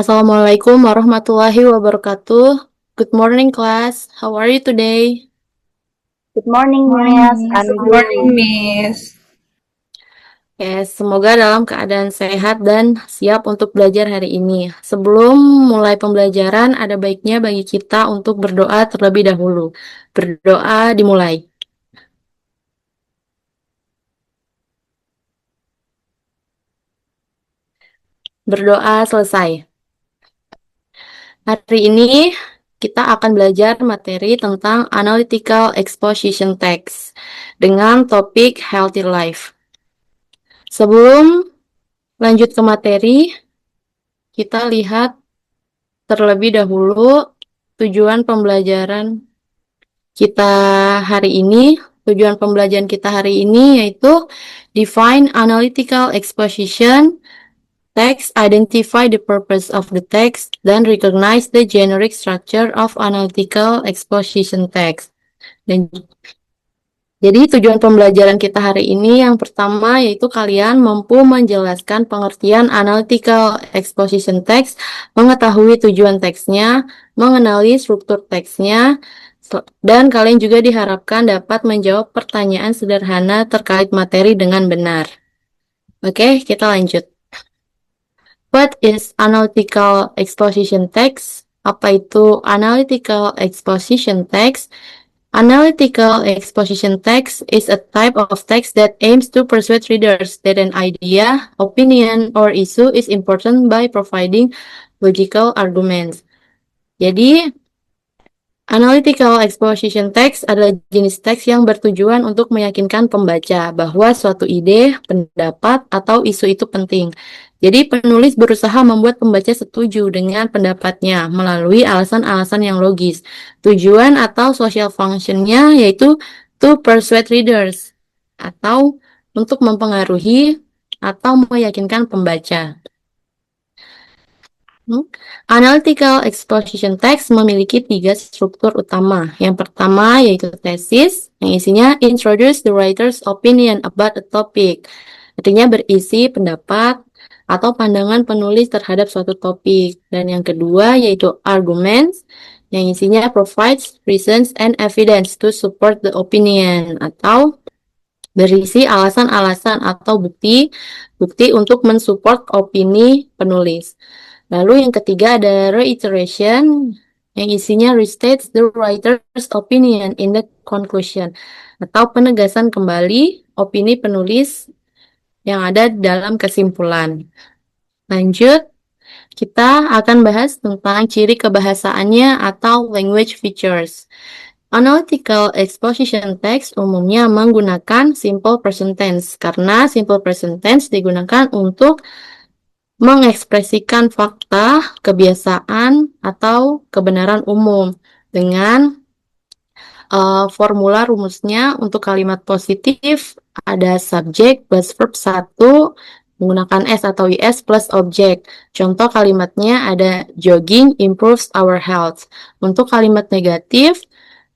Assalamualaikum warahmatullahi wabarakatuh. Good morning, class. How are you today? Good morning, Morning, Miss. Miss. I'm Good morning, good. Miss. Semoga dalam keadaan sehat dan siap untuk belajar hari ini. Sebelum mulai pembelajaran, ada baiknya bagi kita untuk berdoa terlebih dahulu. Berdoa dimulai. Berdoa selesai. Hari ini kita akan belajar materi tentang Analytical Exposition Text dengan topik Healthy Life. Sebelum lanjut ke materi, kita lihat terlebih dahulu tujuan pembelajaran kita hari ini. Tujuan pembelajaran kita hari ini yaitu define analytical exposition text, identify the purpose of the text, dan recognize the generic structure of analytical exposition text. Dan jadi tujuan pembelajaran kita hari ini yang pertama yaitu kalian mampu menjelaskan pengertian analytical exposition text, mengetahui tujuan teksnya, mengenali struktur teksnya, dan kalian juga diharapkan dapat menjawab pertanyaan sederhana terkait materi dengan benar. Oke, kita lanjut. What is analytical exposition text? Apa itu analytical exposition text? Analytical exposition text is a type of text that aims to persuade readers that an idea, opinion, or issue is important by providing logical arguments. Jadi, analytical exposition text adalah jenis teks yang bertujuan untuk meyakinkan pembaca bahwa suatu ide, pendapat, atau isu itu penting. Jadi penulis berusaha membuat pembaca setuju dengan pendapatnya melalui alasan-alasan yang logis. Tujuan atau social function-nya yaitu to persuade readers atau untuk mempengaruhi atau meyakinkan pembaca. Analytical exposition text memiliki 3 struktur utama. Yang pertama yaitu tesis, yang isinya introduce the writer's opinion about a topic. Artinya berisi pendapat atau pandangan penulis terhadap suatu topik. Dan yang kedua yaitu arguments, yang isinya provides reasons and evidence to support the opinion, atau berisi alasan-alasan atau bukti untuk mensupport opini penulis. Lalu yang ketiga ada reiteration, yang isinya restates the writer's opinion in the conclusion, atau penegasan kembali opini penulis yang ada dalam kesimpulan. Lanjut, kita akan bahas tentang ciri kebahasaannya atau language features. Analytical exposition text umumnya menggunakan simple present tense, karena simple present tense digunakan untuk mengekspresikan fakta, kebiasaan, atau kebenaran umum dengan formula rumusnya. Untuk kalimat positif ada subjek plus verb 1 menggunakan S atau IS plus objek. Contoh kalimatnya ada jogging improves our health. Untuk kalimat negatif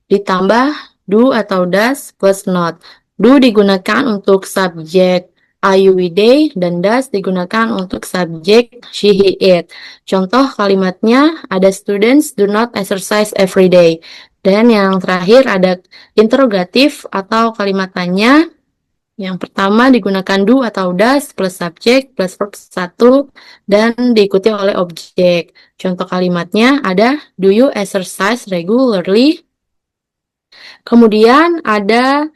ditambah do atau does plus not. Do digunakan untuk subjek I, you, we, they, dan does digunakan untuk subjek she, he, it. Contoh kalimatnya ada students do not exercise every day. Dan yang terakhir ada interrogatif atau kalimat tanya. Yang pertama digunakan do atau does plus subjek plus verb 1 dan diikuti oleh objek. Contoh kalimatnya ada do you exercise regularly? Kemudian ada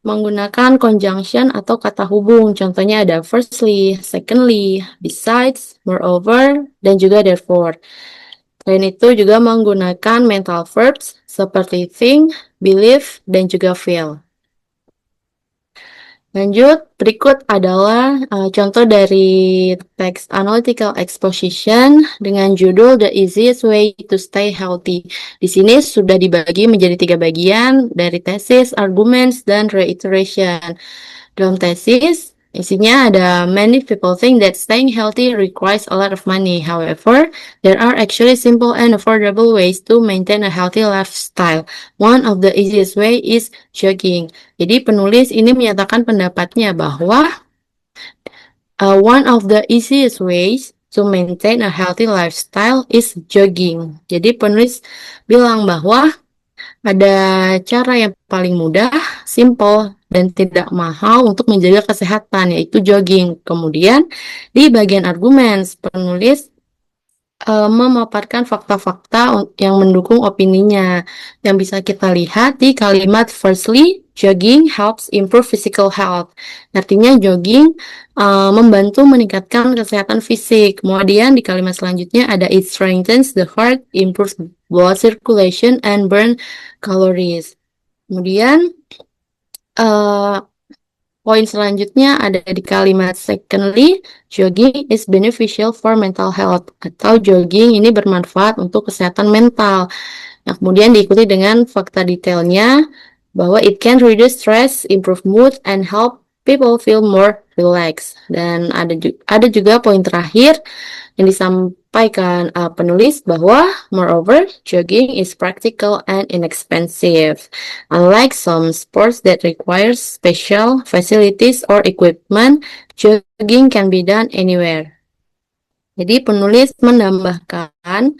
menggunakan conjunction atau kata hubung. Contohnya ada firstly, secondly, besides, moreover, dan juga therefore. Selain itu juga menggunakan mental verbs seperti think, believe, dan juga feel. Lanjut, berikut adalah contoh dari teks analytical exposition dengan judul The Easiest Way to Stay Healthy. Di sini sudah dibagi menjadi 3 bagian dari tesis, arguments, dan reiteration. Dalam tesis, isinya ada many people think that staying healthy requires a lot of money. However, there are actually simple and affordable ways to maintain a healthy lifestyle. One of the easiest way is jogging. Jadi penulis ini menyatakan pendapatnya bahwa one of the easiest ways to maintain a healthy lifestyle is jogging. Jadi penulis bilang bahwa ada cara yang paling mudah, simple, dan tidak mahal untuk menjaga kesehatan, yaitu jogging. Kemudian di bagian argumen, penulis memaparkan fakta-fakta yang mendukung opininya. Yang bisa kita lihat di kalimat firstly, jogging helps improve physical health. Artinya jogging membantu meningkatkan kesehatan fisik. Kemudian di kalimat selanjutnya ada it strengthens the heart, improves blood circulation, and burn calories. Kemudian eh, poin selanjutnya ada di kalimat secondly, jogging is beneficial for mental health atau jogging ini bermanfaat untuk kesehatan mental. Nah, kemudian diikuti dengan fakta detailnya bahwa it can reduce stress, improve mood, and help people feel more relaxed. Dan ada juga poin terakhir yang disampaikan penulis bahwa moreover, jogging is practical and inexpensive. Unlike some sports that require special facilities or equipment, jogging can be done anywhere. Jadi penulis menambahkan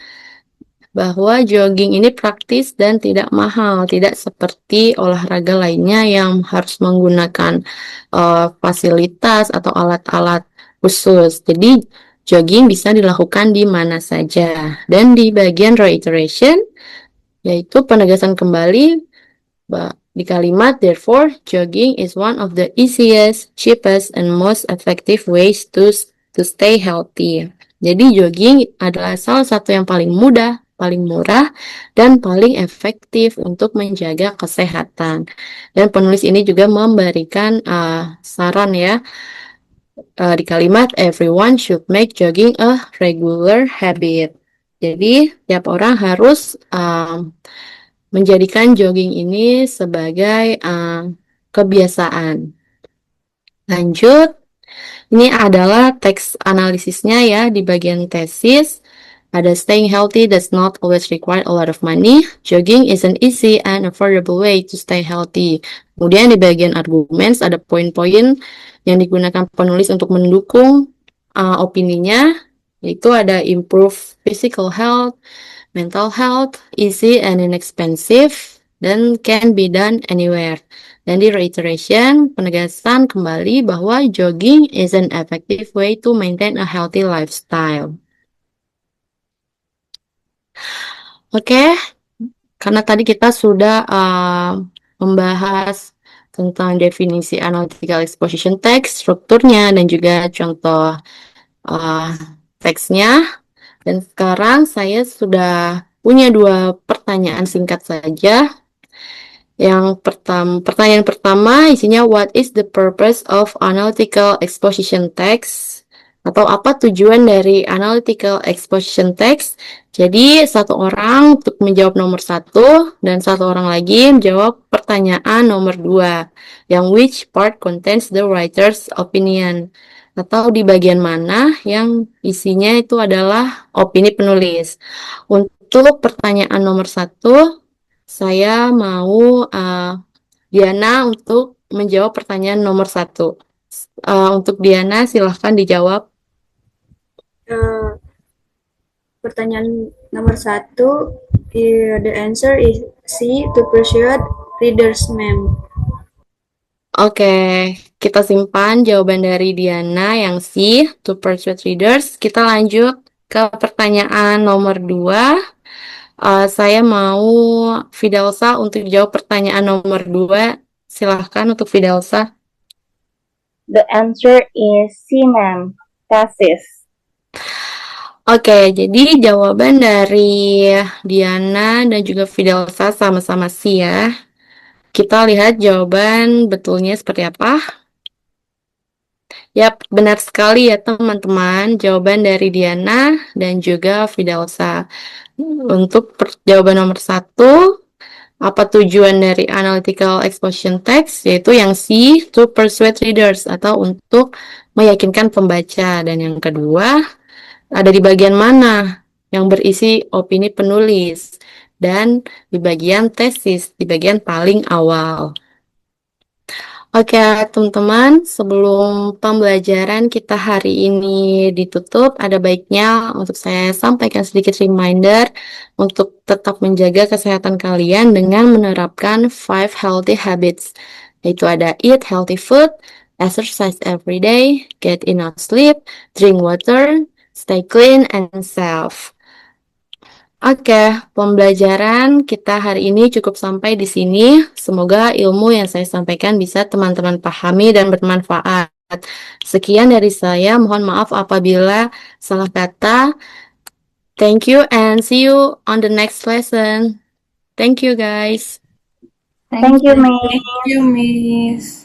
bahwa jogging ini praktis dan tidak mahal, tidak seperti olahraga lainnya yang harus menggunakan fasilitas atau alat-alat khusus. Jadi jogging bisa dilakukan di mana saja. Dan di bagian reiteration, yaitu penegasan kembali di kalimat therefore, jogging is one of the easiest, cheapest, and most effective ways to stay healthy. Jadi jogging adalah salah satu yang paling mudah, paling murah, dan paling efektif untuk menjaga kesehatan. Dan penulis ini juga memberikan saran ya, di kalimat everyone should make jogging a regular habit. Jadi tiap orang harus menjadikan jogging ini sebagai kebiasaan. Lanjut, ini adalah teks analisisnya ya di bagian tesis. Ada staying healthy does not always require a lot of money. Jogging is an easy and affordable way to stay healthy. Kemudian di bagian arguments ada poin-poin yang digunakan penulis untuk mendukung opininya, yaitu ada improve physical health, mental health, easy and inexpensive, dan can be done anywhere. Dan di reiteration, penegasan kembali bahwa jogging is an effective way to maintain a healthy lifestyle. Oke, karena tadi kita sudah membahas tentang definisi analytical exposition text, strukturnya, dan juga contoh teksnya. Dan sekarang saya sudah punya 2 pertanyaan singkat saja. Pertanyaan pertama isinya what is the purpose of analytical exposition text? Atau apa tujuan dari analytical exposition text? Jadi satu orang untuk menjawab nomor 1 dan satu orang lagi menjawab pertanyaan nomor 2 yang which part contains the writer's opinion, atau di bagian mana yang isinya itu adalah opini penulis. Untuk pertanyaan nomor 1, saya mau Diana untuk menjawab pertanyaan nomor 1. Untuk Diana silahkan dijawab. Pertanyaan nomor 1, the answer is C, to persuade readers, ma'am. Oke, kita simpan jawaban dari Diana yang C, to persuade readers. Kita lanjut ke pertanyaan nomor 2. Saya mau Fidelsa untuk jawab pertanyaan nomor 2. Silahkan untuk Fidelsa. The answer is C, ma'am, thesis. Oke, jadi jawaban dari Diana dan juga Fidelsa sama-sama C ya. Kita lihat jawaban betulnya seperti apa. Yap, benar sekali ya teman-teman. Jawaban dari Diana dan juga Fidelsa. Untuk jawaban nomor 1, apa tujuan dari analytical exposition text? Yaitu yang C, to persuade readers atau untuk meyakinkan pembaca. Dan yang kedua, ada di bagian mana yang berisi opini penulis, dan di bagian tesis, di bagian paling awal. Oke, teman-teman, sebelum pembelajaran kita hari ini ditutup, ada baiknya untuk saya sampaikan sedikit reminder untuk tetap menjaga kesehatan kalian dengan menerapkan 5 healthy habits, yaitu ada eat healthy food, exercise every day, get enough sleep, drink water, stay clean and safe. Oke, pembelajaran kita hari ini cukup sampai di sini. Semoga ilmu yang saya sampaikan bisa teman-teman pahami dan bermanfaat. Sekian dari saya, mohon maaf apabila salah kata. Thank you and see you on the next lesson. Thank you guys. Thank you, May. Thank you, Miss.